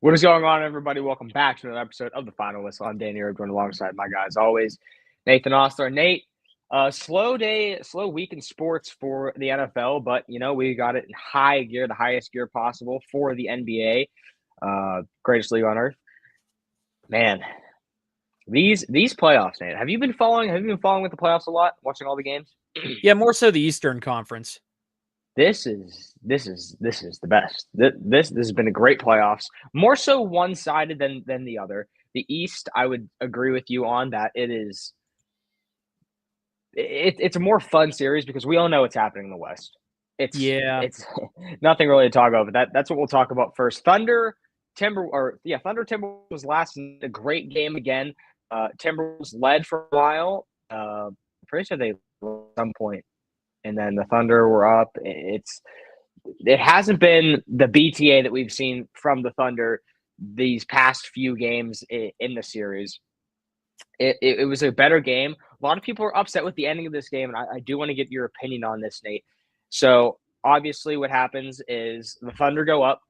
What is going on, everybody? Welcome back to another episode of the Final Whistle. I'm Danny Erdogan alongside my guys, always, Nathan Ostler. Nate, slow day, slow week in sports for the NFL, but we got it in high gear, the highest gear possible for the NBA, greatest league on earth. Man, these playoffs, Nate. Have you been following? Have you been following with the playoffs a lot? Watching all the games? Yeah, more so the Eastern Conference. This is the best. This has been a great playoffs. More so one-sided than the other. The East, I would agree with you on that. It's a more fun series because we all know what's happening in the West. It's nothing really to talk about. But that's what we'll talk about first. Thunder Timberwolves was last in a great game again. Timberwolves led for a while. Pretty sure they led at some point. And then the Thunder were up. It hasn't been the BTA that we've seen from the Thunder these past few games in the series. It was a better game. A lot of people are upset with the ending of this game, and I do want to get your opinion on this, Nate. So obviously what happens is the Thunder go up,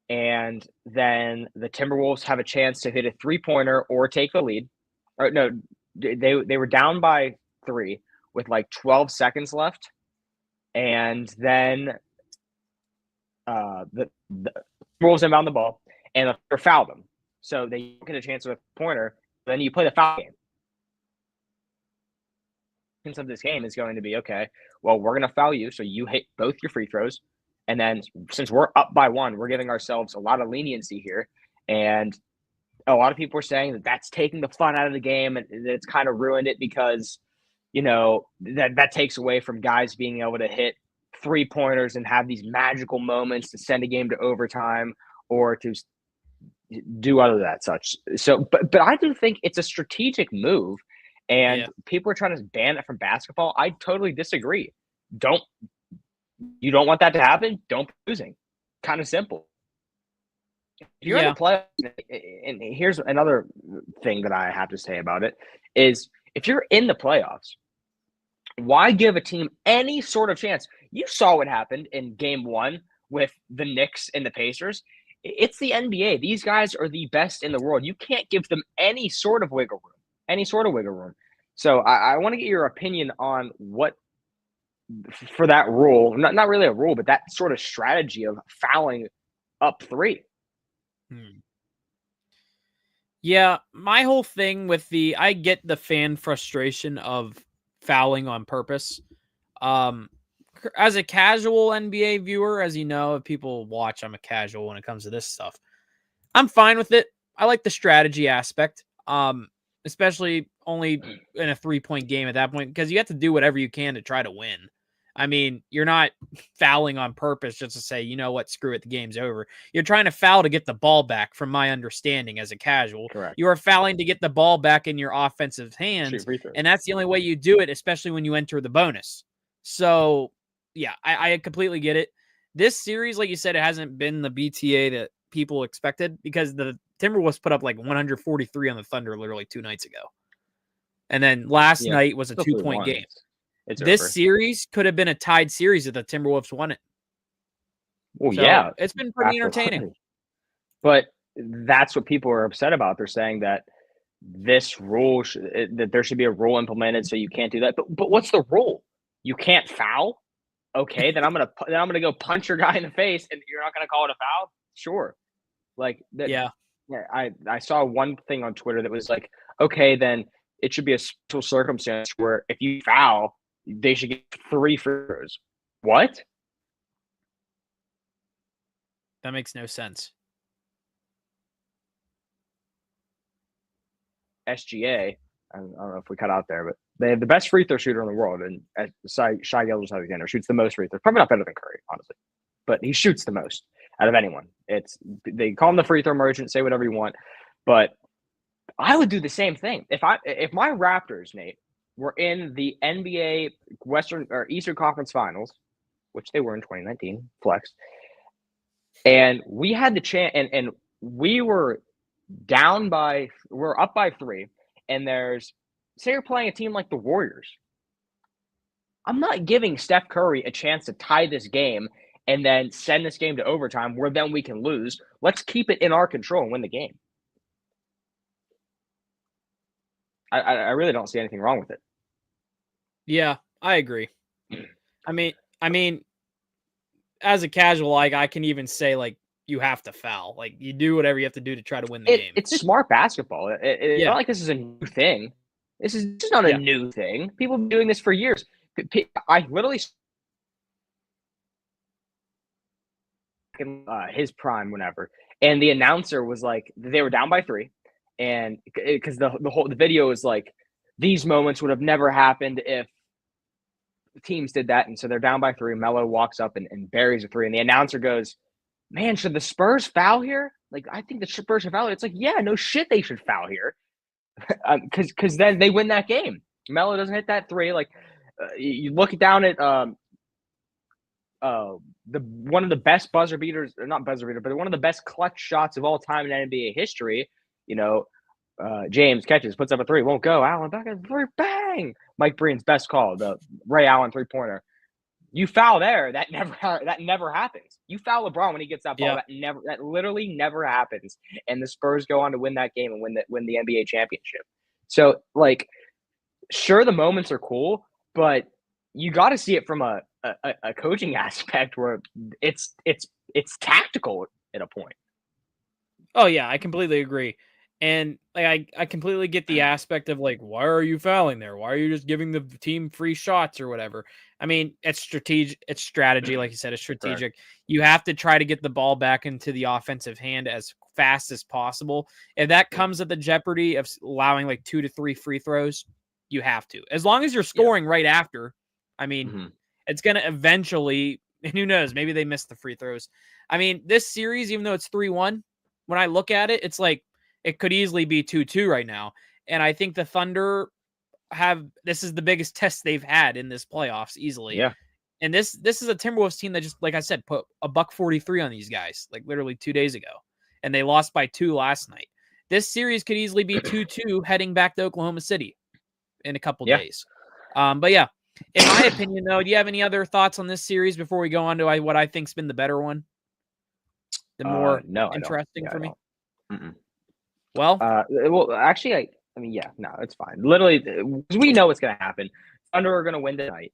and then the Timberwolves have a chance to hit a three-pointer or take the lead. Or no, they were down by 3 with like 12 seconds left. And then the Wolves inbound the ball and they foul them. So they get a chance with a pointer. Then you play the foul game. Of this game is going to be, okay, well, we're going to foul you. So you hit both your free throws. And then since we're up by 1, we're giving ourselves a lot of leniency here. And a lot of people are saying that that's taking the fun out of the game and it's kind of ruined it because that takes away from guys being able to hit three-pointers and have these magical moments to send a game to overtime or to do other that such. So, but I do think it's a strategic move, and people are trying to ban it from basketball. I totally disagree. You don't want that to happen? Don't be losing. Kind of simple. If you're in the playoffs, and here's another thing that I have to say about it, is if you're in the playoffs, why give a team any sort of chance? You saw what happened in game 1 with the Knicks and the Pacers. It's the NBA. These guys are the best in the world. You can't give them any sort of wiggle room. So I want to get your opinion on what, for that rule, not really a rule, but that sort of strategy of fouling up 3. Yeah, my whole thing with I get the fan frustration of fouling on purpose. As a casual NBA viewer, as you know, if people watch, I'm a casual when it comes to this stuff. I'm fine with it. I like the strategy aspect, especially only in a 3-point game at that point, because you have to do whatever you can to try to win. I mean, you're not fouling on purpose just to say, you know what, screw it, the game's over. You're trying to foul to get the ball back, from my understanding as a casual. Correct. You are fouling to get the ball back in your offensive hands, and that's the only way you do it, especially when you enter the bonus. So, yeah, I completely get it. This series, like you said, it hasn't been the BTA that people expected because the Timberwolves put up like 143 on the Thunder literally 2 nights ago. And then last night was a 2-point game. This series could have been a tied series if the Timberwolves won it. Well, so it's been pretty entertaining. But that's what people are upset about. They're saying that this rule that there should be a rule implemented so you can't do that. But what's the rule? You can't foul? Okay, then I'm gonna go punch your guy in the face, and you're not gonna call it a foul? Sure. Like that. Yeah. I saw one thing on Twitter that was like, okay, then it should be a special circumstance where if you foul, they should get 3 free throws. What? That makes no sense. SGA, I don't know if we cut out there, but they have the best free throw shooter in the world, and Shai Gilgeous-Alexander shoots the most free throws. Probably not better than Curry, honestly, but he shoots the most out of anyone. They call him the free throw merchant. Say whatever you want, but I would do the same thing if my Raptors, Nate, were in the NBA Western or Eastern Conference Finals, which they were in 2019, flex, and we had the chance, and we were we're up by 3, and say you're playing a team like the Warriors. I'm not giving Steph Curry a chance to tie this game and then send this game to overtime where then we can lose. Let's keep it in our control and win the game. I really don't see anything wrong with it. Yeah, I agree. I mean, as a casual, like I can even say like you have to foul. Like you do whatever you have to do to try to win the game. It's smart basketball. It's Yeah. not like this is a new thing. This is not a Yeah. new thing. People have been doing this for years. I literally in his prime, whenever, and the announcer was like, they were down by 3, and because the video is like, these moments would have never happened if teams did that, and so they're down by 3. Melo walks up and buries a 3, and the announcer goes, "Man, should the Spurs foul here? Like, I think the Spurs should foul." It's like, yeah, no shit, they should foul here, because then they win that game. Melo doesn't hit that 3. Like, you look down at the one of the best buzzer beaters, or not buzzer beater, but one of the best clutch shots of all time in NBA history. James catches, puts up a 3, won't go. Allen back at 3, bang! Mike Breen's best call, the Ray Allen 3-pointer. You foul there, that never happens. You foul LeBron when he gets that ball, that literally never happens. And the Spurs go on to win that game and win the NBA championship. So, like, sure, the moments are cool, but you got to see it from a coaching aspect where it's tactical at a point. Oh yeah, I completely agree. And like I completely get the aspect of like, why are you fouling there? Why are you just giving the team free shots or whatever? I mean, it's strategic. It's strategy, like you said, it's strategic. Correct. You have to try to get the ball back into the offensive hand as fast as possible. If that comes at the jeopardy of allowing like 2 to 3 free throws, you have to. As long as you're scoring right after, I mean, it's going to eventually, and who knows, maybe they missed the free throws. I mean, this series, even though it's 3-1, when I look at it, it's like it could easily be 2-2 right now. And I think the Thunder this is the biggest test they've had in this playoffs easily. Yeah. And this is a Timberwolves team that just, like I said, put a $143 on these guys, like literally 2 days ago. And they lost by 2 last night. This series could easily be 2-2 heading back to Oklahoma City in a couple days. But yeah, in my opinion, though, do you have any other thoughts on this series before we go on to what I think's been the better one? The more interesting for me? Well, actually, I mean, yeah, no, it's fine. Literally, we know what's going to happen. Thunder are going to win tonight,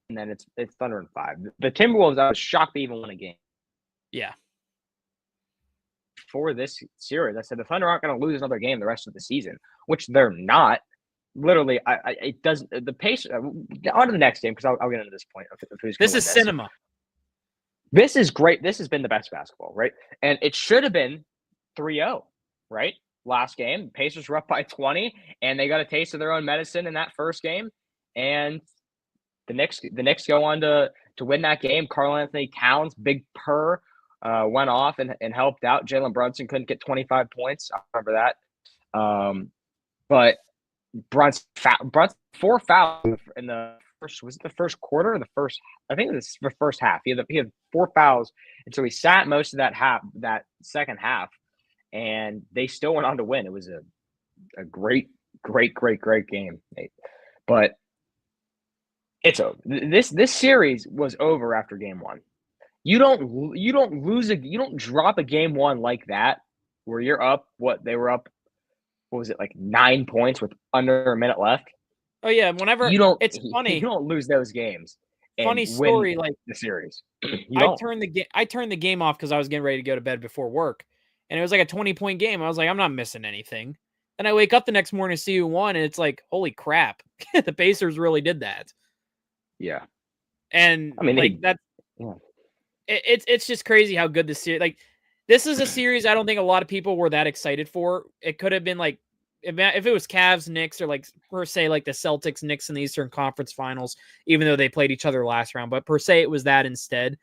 and then it's Thunder in 5. The Timberwolves, I was shocked they even won a game. Yeah. For this series, I said the Thunder aren't going to lose another game the rest of the season, which they're not. Literally, it doesn't. The pace. On to the next game, because I'll get into this point. This is cinema. This is great. This has been the best basketball, right? And it should have been 3-0, right? Last game, the Pacers were up by 20, and they got a taste of their own medicine in that first game. And the Knicks go on to win that game. Karl-Anthony Towns, big purr, went off and helped out. Jalen Brunson couldn't get 25 points. I remember that. But Brunson 4 fouls in the first. Was it the first quarter or the first? I think it was the first half. He had 4 fouls, and so he sat most of that second half. And they still went on to win. It was a great game, Nate. But it's over. This series was over after game 1. You don't drop a game 1 like that where you're up. They were up. What was it, like 9 points with under a minute left? Oh yeah, whenever it's funny. You don't lose those games. Funny story, like the series. I turned the game off because I was getting ready to go to bed before work. And it was like a 20-point game. I was like, I'm not missing anything. Then I wake up the next morning to see who won, and it's like, holy crap. The Pacers really did that. Yeah. And I mean, it's just crazy how good this series, like, this is a series I don't think a lot of people were that excited for. It could have been like, if it was Cavs, Knicks, or like per se, like the Celtics, Knicks in the Eastern Conference Finals, even though they played each other last round, but per se it was that instead,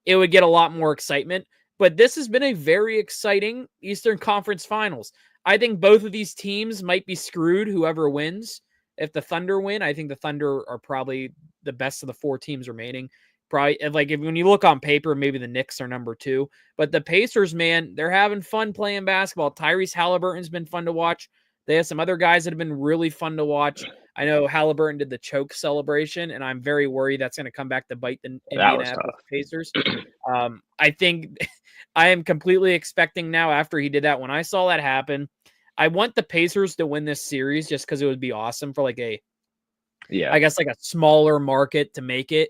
it would get a lot more excitement. But this has been a very exciting Eastern Conference Finals. I think both of these teams might be screwed, whoever wins. If the Thunder win, I think the Thunder are probably the best of the 4 teams remaining. Probably, when you look on paper, maybe the Knicks are number 2. But the Pacers, man, they're having fun playing basketball. Tyrese Halliburton's been fun to watch. They have some other guys that have been really fun to watch. I know Halliburton did the choke celebration, and I'm very worried that's going to come back to bite the That was Indianapolis tough. Pacers. I think I am completely expecting now after he did that. When I saw that happen, I want the Pacers to win this series just because it would be awesome for like I guess like a smaller market to make it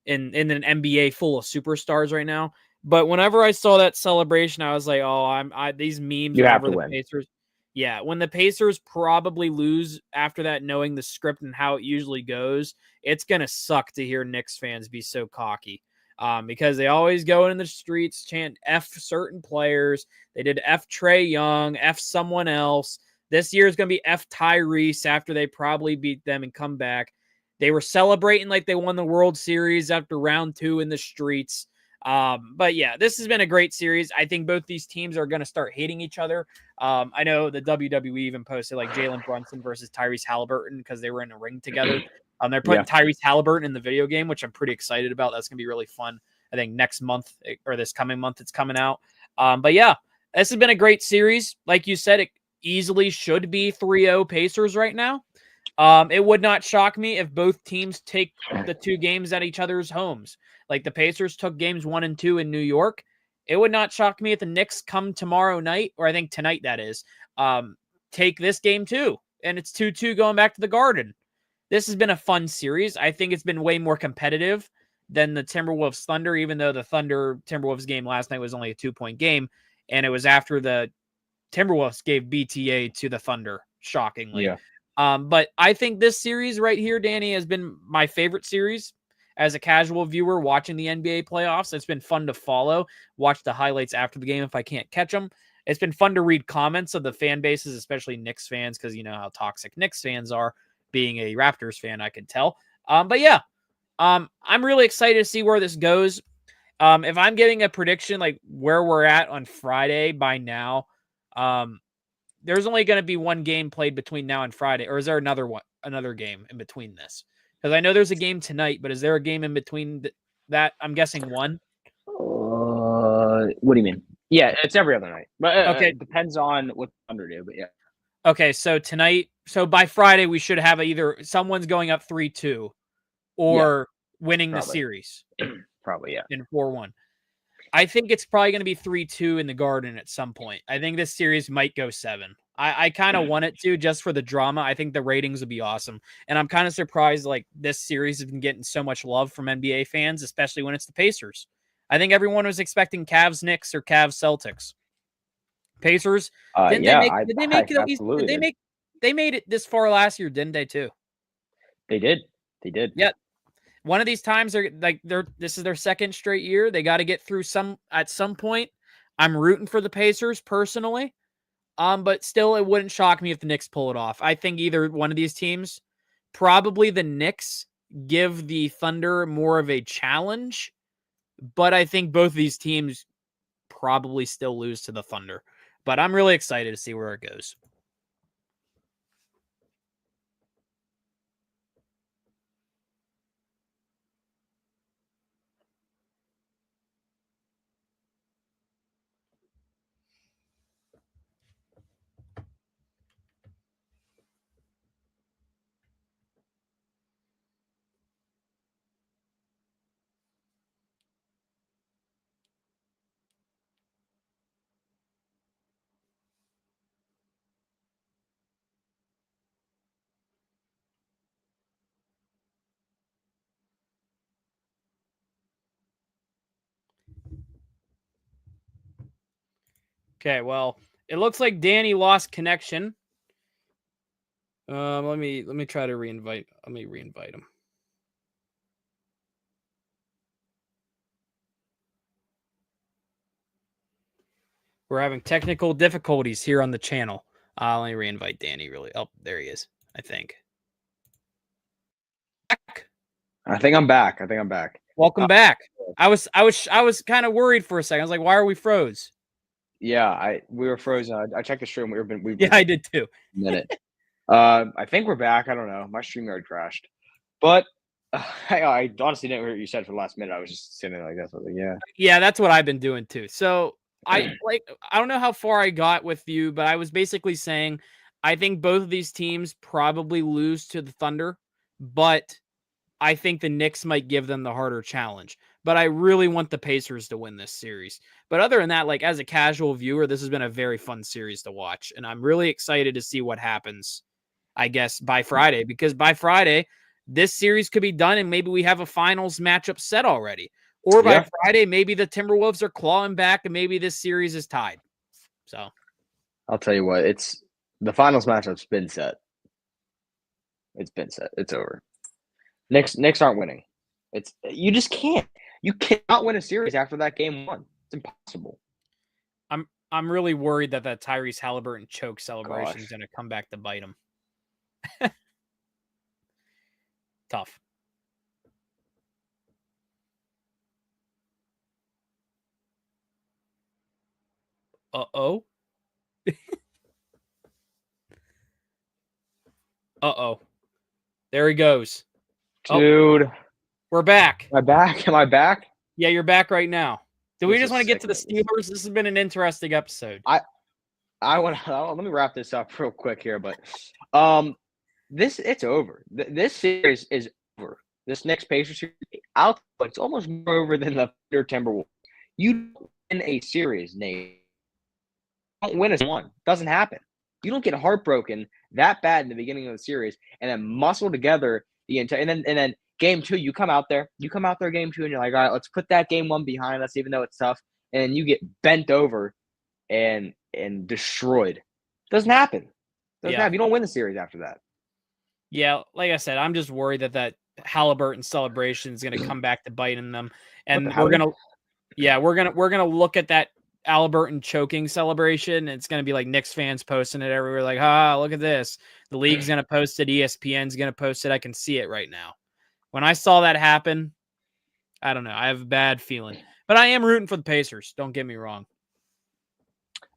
in an NBA full of superstars right now. But whenever I saw that celebration, I was like, oh, these memes You have whenever to the win. Pacers. Yeah, when the Pacers probably lose after that, knowing the script and how it usually goes, it's gonna suck to hear Knicks fans be so cocky. Because they always go in the streets, chant F certain players. They did F Trae Young, F someone else. This year is going to be F Tyrese after they probably beat them and come back. They were celebrating like they won the World Series after round 2 in the streets. But yeah, this has been a great series. I think both these teams are going to start hating each other. I know the WWE even posted like Jalen Brunson versus Tyrese Halliburton because they were in a ring together. They're putting Tyrese Halliburton in the video game, which I'm pretty excited about. That's going to be really fun. I think next month or this coming month it's coming out. But yeah, this has been a great series. Like you said, it easily should be 3-0 Pacers right now. It would not shock me if both teams take the 2 games at each other's homes. Like the Pacers took games 1 and 2 in New York. It would not shock me if the Knicks come tomorrow night, or I think tonight that is, take this game too. And it's 2-2 going back to the Garden. This has been a fun series. I think it's been way more competitive than the Timberwolves Thunder, even though the Thunder Timberwolves game last night was only a 2-point game. And it was after the Timberwolves gave BTA to the Thunder, shockingly. Yeah. But I think this series right here, Danny, has been my favorite series as a casual viewer watching the NBA playoffs. It's been fun to follow, watch the highlights after the game if I can't catch them. It's been fun to read comments of the fan bases, especially Knicks fans, because you know how toxic Knicks fans are. Being a Raptors fan, I could tell. But yeah, I'm really excited to see where this goes. If I'm giving a prediction like where we're at on Friday by now, there's only going to be one game played between now and Friday, or is there another game in between this? Because I know there's a game tonight, but is there a game in between that? I'm guessing one. What do you mean? Yeah, it's every other night, but okay, it depends on what Thunder do. But yeah. Okay, so tonight, so by Friday we should have either someone's going up 3-2, or winning the series. Probably, yeah. In 4-1. I think it's probably going to be 3-2 in the Garden at some point. I think this series might go 7. I kind of want it to just for the drama. I think the ratings would be awesome. And I'm kind of surprised like this series has been getting so much love from NBA fans, especially when it's the Pacers. I think everyone was expecting Cavs Knicks or Cavs Celtics. Pacers, they made it this far last year, didn't they too? They did. Yeah. One of these times this is their second straight year. They got to get through at some point. I'm rooting for the Pacers personally. But still it wouldn't shock me if the Knicks pull it off. I think either one of these teams, probably the Knicks, give the Thunder more of a challenge, but I think both of these teams probably still lose to the Thunder. But I'm really excited to see where it goes. Okay, well, it looks like Danny lost connection. Let me try to reinvite. Let me reinvite him. We're having technical difficulties here on the channel. Let me reinvite Danny. Really? Oh, there he is. I think. I think I'm back. Welcome back. I was kind of worried for a second. I was like, why are we froze? Yeah, we were frozen. I checked the stream. I did too. Minute. I think we're back. I don't know. My StreamYard crashed, but I honestly didn't hear what you said for the last minute. I was just sitting there like this. I was like, yeah. Yeah, that's what I've been doing too. So I don't know how far I got with you, but I was basically saying I think both of these teams probably lose to the Thunder, but I think the Knicks might give them the harder challenge. But I really want the Pacers to win this series. But other than that, like as a casual viewer, this has been a very fun series to watch. And I'm really excited to see what happens, I guess, by Friday. Because by Friday, this series could be done and maybe we have a finals matchup set already. Or by Friday, maybe the Timberwolves are clawing back and maybe this series is tied. So I'll tell you what, the finals matchup's been set. It's been set. It's over. Knicks aren't winning. You just can't. You cannot win a series after that game one. It's impossible. I'm really worried that Tyrese Halliburton choke celebration is going to come back to bite him. Tough. Uh-oh. Uh-oh. There he goes. Dude. Oh, we're back. Am I back? Am I back? Yeah, you're back right now. Do we just want to get to the Steelers? This has been an interesting episode. Let me wrap this up real quick here, but it's over. This series is over. This next Pacers series, it's almost more over than the Timberwolves. You win a series, Nate. You don't win a one. Doesn't happen. You don't get heartbroken that bad in the beginning of the series and then muscle together the entire and then game two, you come out there game two, and you're like, all right, let's put that game one behind us, even though it's tough, and you get bent over and destroyed. Doesn't happen. Doesn't happen. You don't win the series after that. Yeah, like I said, I'm just worried that Halliburton celebration is going to come back to biting them, and we're gonna look at that Halliburton choking celebration. It's going to be like Knicks fans posting it everywhere, like, look at this. The league's going to post it. ESPN's going to post it. I can see it right now. When I saw that happen, I don't know. I have a bad feeling. But I am rooting for the Pacers. Don't get me wrong.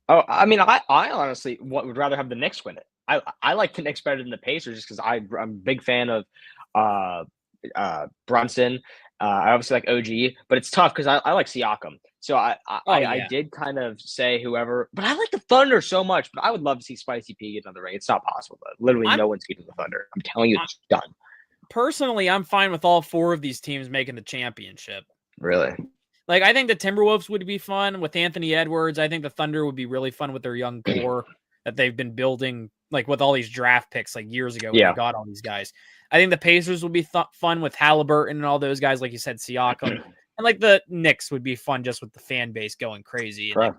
Oh, I mean, I honestly would rather have the Knicks win it. I like the Knicks better than the Pacers just because I'm a big fan of Brunson. I obviously like OG, but it's tough because I like Siakam. So I did kind of say whoever, but I like the Thunder so much. But I would love to see Spicy P get another ring. It's not possible, though. Literally, no one's getting the Thunder. I'm telling you, it's done. Personally, I'm fine with all four of these teams making the championship. Really? Like, I think the Timberwolves would be fun with Anthony Edwards. I think the Thunder would be really fun with their young core that they've been building, like with all these draft picks like years ago when they got all these guys. I think the Pacers would be fun with Halliburton and all those guys, like you said, Siakam. And like the Knicks would be fun just with the fan base going crazy. And like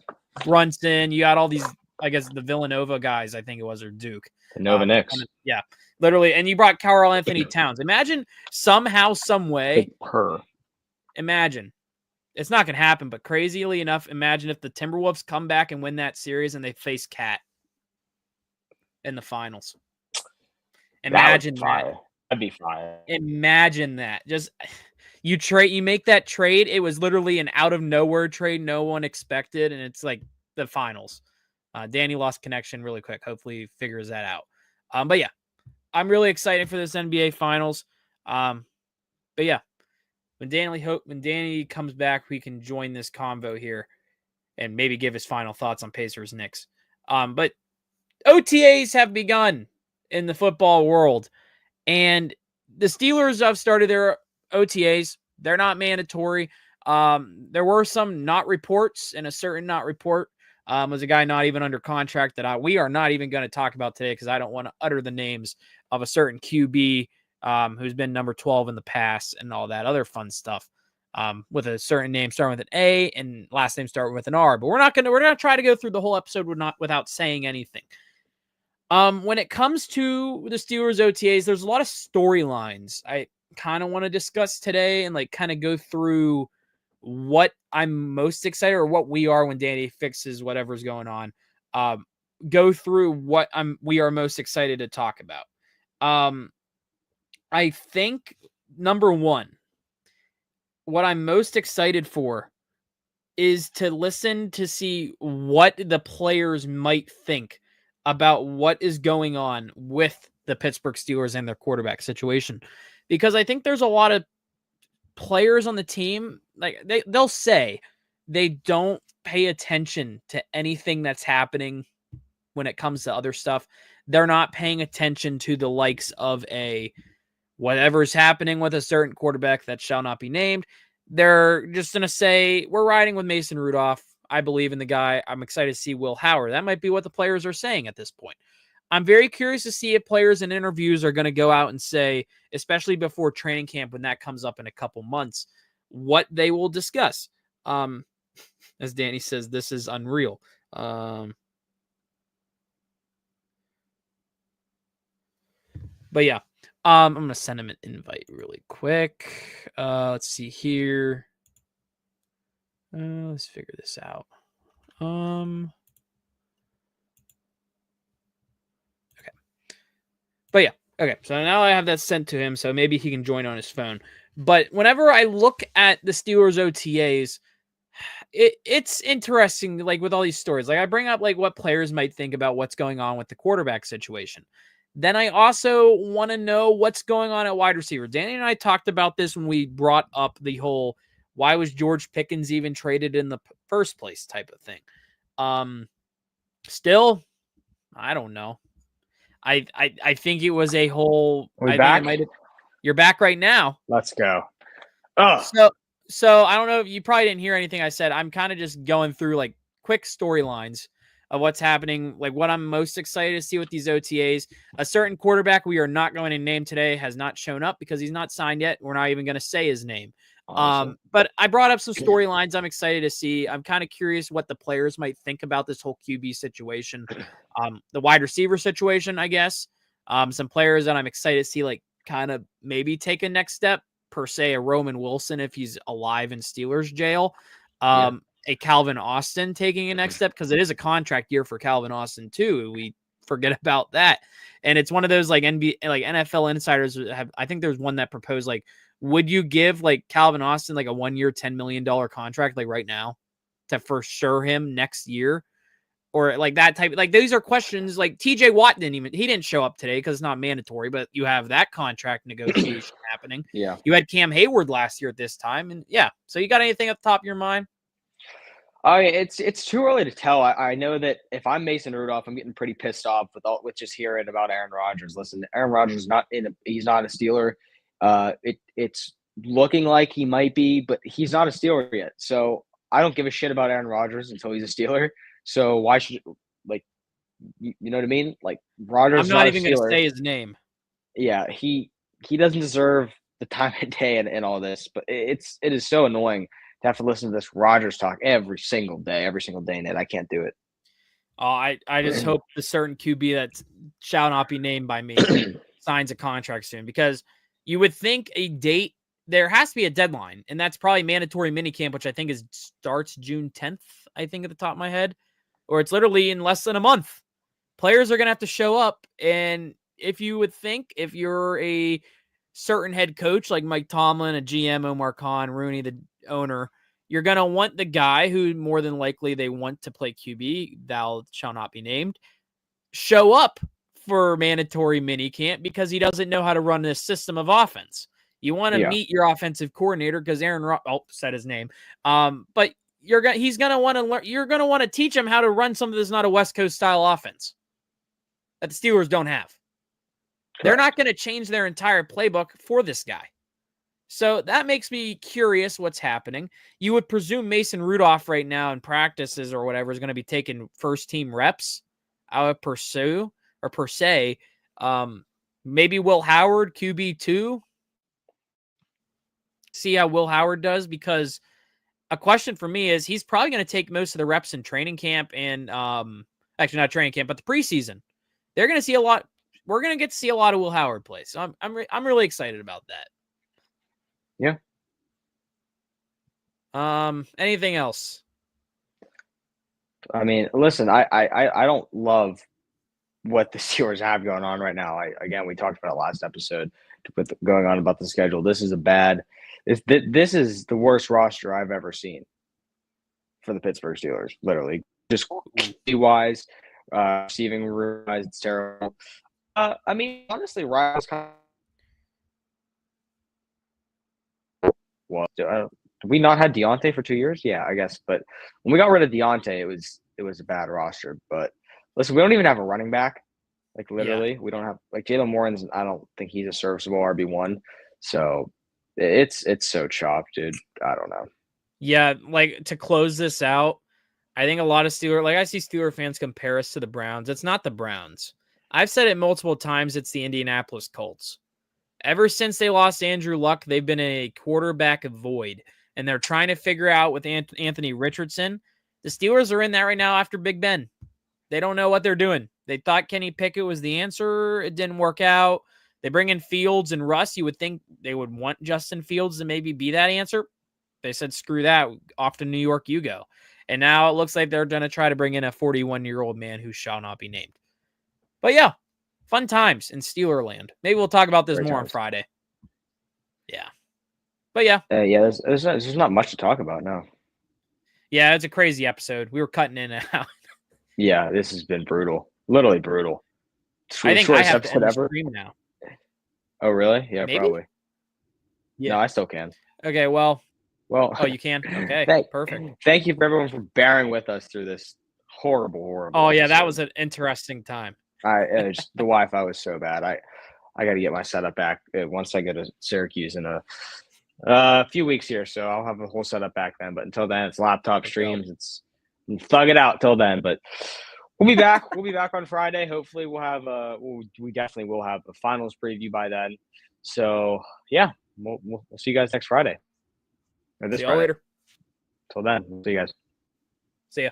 Brunson, you got all these, I guess, the Villanova guys, I think it was, or Duke. The Nova Knicks. Yeah, literally. And you brought Karl Anthony Towns. Imagine somehow, some way. Imagine. It's not going to happen, but crazily enough, imagine if the Timberwolves come back and win that series and they face Cat in the finals. Imagine that. That'd be fire. Imagine that. Just you make that trade. It was literally an out of nowhere trade no one expected, and it's like the finals. Danny lost connection really quick. Hopefully he figures that out. But yeah, I'm really excited for this NBA finals. But yeah, when Danny comes back, we can join this convo here and maybe give his final thoughts on Pacers Knicks. But OTAs have begun in the football world, and the Steelers have started their OTAs. They're not mandatory. There were some not reports, and a certain not report was a guy not even under contract that we are not even going to talk about today because I don't want to utter the names of a certain QB who's been number 12 in the past and all that other fun stuff with a certain name starting with an A and last name starting with an R. But we're not going to try to go through the whole episode without saying anything. When it comes to the Steelers OTAs, there's a lot of storylines I kind of want to discuss today and like kind of go through what I'm most excited or what we are when Danny fixes whatever's going on. Go through what we are most excited to talk about. I think number one, what I'm most excited for is to listen to see what the players might think about what is going on with the Pittsburgh Steelers and their quarterback situation. Because I think there's a lot of players on the team, like they'll say they don't pay attention to anything that's happening when it comes to other stuff. they're not paying attention to the likes of a whatever's happening with a certain quarterback that shall not be named. They're just going to say, we're riding with Mason Rudolph. I believe in the guy. I'm excited to see Will Howard. That might be what the players are saying at this point. I'm very curious to see if players in interviews are going to go out and say, especially before training camp, when that comes up in a couple months, what they will discuss. As Danny says, this is unreal. But yeah, I'm going to send him an invite really quick. Let's see here. Let's figure this out. Okay. But yeah, okay. So now I have that sent to him, so maybe he can join on his phone. But whenever I look at the Steelers OTAs, it's interesting, like with all these stories. Like I bring up like what players might think about what's going on with the quarterback situation. Then I also want to know what's going on at wide receiver. Danny and I talked about this when we brought up the whole why was George Pickens even traded in the first place type of thing. Still, I don't know. I think it was a whole. We're back? You're back right now. Let's go. Oh, so I don't know if you probably didn't hear anything I said. I'm kind of just going through like quick storylines of what's happening, like what I'm most excited to see with these OTAs. A certain quarterback we are not going to name today has not shown up because he's not signed yet. We're not even going to say his name. But I brought up some storylines I'm excited to see. I'm kind of curious what the players might think about this whole QB situation. The wide receiver situation, I guess. Some players that I'm excited to see, like kind of maybe take a next step, per se, a Roman Wilson if he's alive in Steelers jail. A Calvin Austin taking a next step because it is a contract year for Calvin Austin too. We forget about that. And it's one of those like NFL insiders have, I think there's one that proposed like, would you give like Calvin Austin like a 1 year, $10 million contract like right now to for sure him next year? Or like that type, like these are questions like TJ Watt he didn't show up today because it's not mandatory, but you have that contract negotiation happening. Yeah. You had Cam Hayward last year at this time. And yeah. So you got anything at the top of your mind? It's too early to tell. I know that if I'm Mason Rudolph, I'm getting pretty pissed off with just hearing about Aaron Rodgers. Listen, Aaron Rodgers is he's not a Steeler. It's looking like he might be, but he's not a Steeler yet. So I don't give a shit about Aaron Rodgers until he's a Steeler. So why should you know what I mean? Like Rodgers. I'm not even going to say his name. Yeah, he doesn't deserve the time of day and all this, but it is so annoying to have to listen to this Rodgers talk every single day, Ned. I can't do it. I just hope the certain QB that shall not be named by me signs a contract soon, because you would think there has to be a deadline, and that's probably mandatory minicamp, which I think starts June 10th, I think at the top of my head, or it's literally in less than a month. Players are going to have to show up, and if you would think if you're a certain head coach like Mike Tomlin, a GM, Omar Khan, Rooney, the owner, you're going to want the guy who more than likely they want to play QB, thou shall not be named, show up for mandatory minicamp because he doesn't know how to run this system of offense. You want to meet your offensive coordinator because said his name. But he's going to want to learn. You're going to want to teach him how to run something that's not a West Coast style offense that the Steelers don't have. Correct. They're not going to change their entire playbook for this guy. So that makes me curious what's happening. You would presume Mason Rudolph right now in practices or whatever is going to be taking first team reps out of per se. Maybe Will Howard, QB2. See how Will Howard does, because a question for me is he's probably going to take most of the reps in training camp and actually not training camp, but the preseason. They're going to see a lot. We're going to get to see a lot of Will Howard play. So I'm really excited about that. Yeah. Anything else? I mean, listen, I don't love what the Steelers have going on right now. We talked about it last episode with going on about the schedule. This is this is the worst roster I've ever seen for the Pittsburgh Steelers. Literally, just wise, receiving wise, it's terrible. I mean, honestly, Riles kind of. Well, have we not had Deontay for 2 years? Yeah, I guess. But when we got rid of Deontay, it was a bad roster. But listen, we don't even have a running back. Like literally, we don't have like Jalen Warren's. I don't think he's a serviceable RB1. So it's so chopped, dude. I don't know. Yeah, like to close this out, I think a lot of I see Steeler fans compare us to the Browns. It's not the Browns. I've said it multiple times. It's the Indianapolis Colts. Ever since they lost Andrew Luck, they've been a quarterback void, and they're trying to figure out with Anthony Richardson. The Steelers are in that right now after Big Ben. They don't know what they're doing. They thought Kenny Pickett was the answer. It didn't work out. They bring in Fields and Russ. You would think they would want Justin Fields to maybe be that answer. They said, screw that. Off to New York you go. And now it looks like they're going to try to bring in a 41-year-old man who shall not be named. But yeah, fun times in Steelerland. Maybe we'll talk about this more on Friday. Yeah. But yeah. Yeah, there's not much to talk about now. Yeah, it's a crazy episode. We were cutting in and out. Yeah, this has been brutal. Literally brutal. I think I have to end the stream now. Oh, really? Yeah, Maybe? probably. Yeah. No, I still can. Okay, well. Oh, you can? Okay, perfect. Thank you for everyone for bearing with us through this horrible. Oh, yeah, that was an interesting time. The Wi-Fi was so bad. I got to get my setup back once I go to Syracuse in a few weeks here. So I'll have a whole setup back then. But until then, it's laptop streams. It's thug it out till then. But we'll be back. We'll be back on Friday. Hopefully, we'll have we definitely will have a finals preview by then. So yeah, we'll see you guys next Friday. Or this See y'all later. Till then, see you guys. See ya.